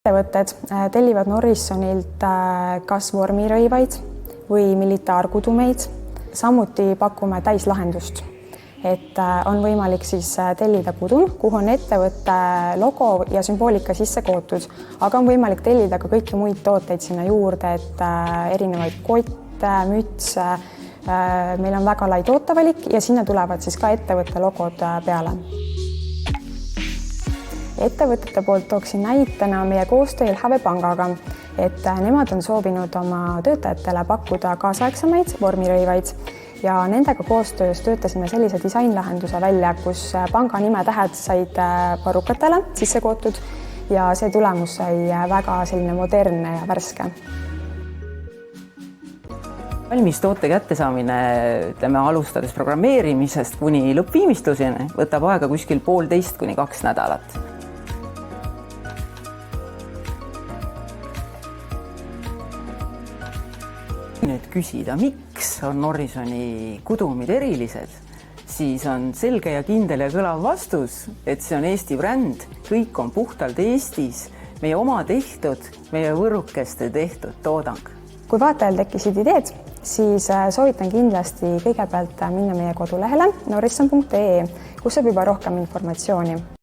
Ettevõtted tellivad Norrisonilt kas vormirõivaid või militaarkudumeid. Samuti pakume täislahendust, et on võimalik siis tellida kudum, kuhu on ettevõtte logo ja sümboolika sisse kootud, aga on võimalik tellida ka kõiki muid tooteid sinna juurde, et erinevaid kotte, mütse. Meil on väga lai tootevalik ja sinna tulevad siis ka ettevõtte logod peale. Ettevõtete poolt tooksin näitena meie koostöö LHV Pangaga, et nemad on soovinud oma töötajatele pakkuda kaasaegsemaid vormirõivaid ja nendega koostöös töötasime sellise disainlahenduse välja, kus panga nimetähed said varrukatele sisse kootud ja see tulemus sai väga selline modernne ja värske. Valmis toote kättesaamine, alustades programmeerimisest kuni lõppviimistluseni, võtab aega kuskil 1,5 kuni 2 nädalat. Nüüd küsida, miks on Norrisoni kudumid erilised, siis on selge ja kindel ja kõlav vastus, et see on Eesti bränd, kõik on puhtalt Eestis, meie oma tehtud, meie võrukeste tehtud toodang. Kui vaatajal tekkisid ideed, siis soovitan kindlasti kõigepealt minna meie kodulehele norrison.ee, kus saab juba rohkem informatsiooni.